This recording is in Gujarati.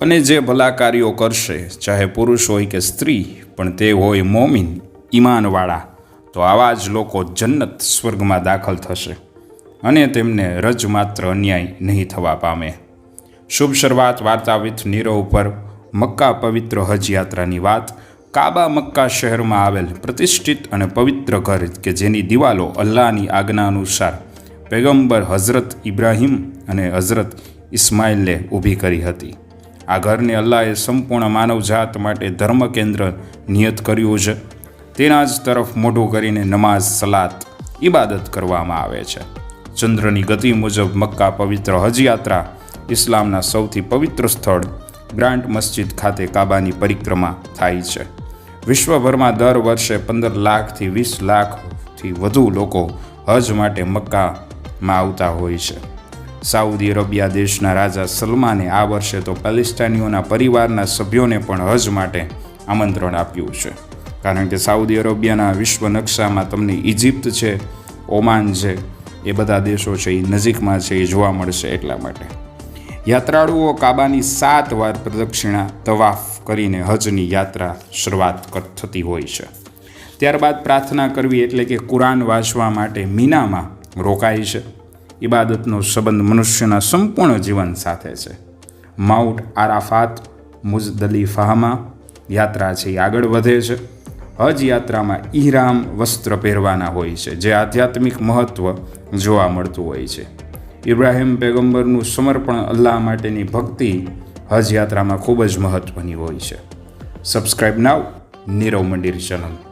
અને જે ભલા કાર્યો કરશે, ચાહે પુરુષ હોય કે સ્ત્રી, પણ તે હોય મોમિન ઈમાનવાળા, તો આવા જ લોકો જન્નત સ્વર્ગમાં દાખલ થશે અને તેમને રજ માત્ર અન્યાય નહીં થવા પામે. શુભ શરૂઆત વાર્તા વિથ નીરવ પર મક્કા પવિત્ર હજ યાત્રાની વાત. કાબા મક્કા શહેરમાં આવેલ પ્રતિષ્ઠિત અને પવિત્ર ઘર કે જેની દિવાલો અલ્લાહની આજ્ઞા અનુસાર પૈગંબર હઝરત ઇબ્રાહીમ અને હઝરત ઇસ્માઇલે ઊભી કરી હતી. આ ઘરને અલ્લાહે સંપૂર્ણ માનવજાત માટે ધર્મ કેન્દ્ર નિયત કર્યું છે. તેના જ તરફ મોઢું કરીને નમાઝ, સલાત, ઇબાદત કરવામાં આવે છે. ચંદ્રની ગતિ મુજબ મક્કા પવિત્ર હજ યાત્રા ઇસ્લામના સૌથી પવિત્ર સ્થળ ગ્રાન્ડ મસ્જિદ ખાતે કાબાની પરિક્રમા થાય છે. વિશ્વભરમાં દર વર્ષે 15 લાખથી 20 લાખથી વધુ લોકો હજ માટે મક્કામાં આવતા હોય છે. સાઉદી અરેબિયા દેશના રાજા સલમાને આ વર્ષે તો પેલેસ્ટાઈનીઓના પરિવારના સભ્યોને પણ હજ માટે આમંત્રણ આપ્યું છે. કારણ કે સાઉદી અરેબિયાના વિશ્વ નકશામાં તમને ઇજિપ્ત છે, ઓમાન છે, એ બધા દેશો છે એ નજીકમાં છે, એ જોવા મળશે. એટલા માટે યાત્રાળુઓ કાબાની 7 વાર પ્રદક્ષિણા તવાફ કરીને હજની યાત્રા શરૂઆત થતી હોય છે. ત્યારબાદ પ્રાર્થના કરવી એટલે કે કુરાન વાંચવા માટે મીનામાં રોકાય છે. ઇબાદતનો સંબંધ મનુષ્યના સંપૂર્ણ જીવન સાથે છે. માઉન્ટ આરાફાત, મુઝદલિફામાં યાત્રા છે એ આગળ વધે છે. હજ યાત્રામાં ઇહરામ વસ્ત્ર પહેરવાના હોય છે, જે આધ્યાત્મિક મહત્ત્વ જોવા મળતું હોય છે. ઇબ્રાહીમ પૈગંબરનું સમર્પણ અલ્લાહ માટેની ભક્તિ હજ યાત્રામાં ખૂબ જ મહત્ત્વની હોય છે. સબસ્ક્રાઇબ નાઉ નીરવ મંદિર ચેનલ.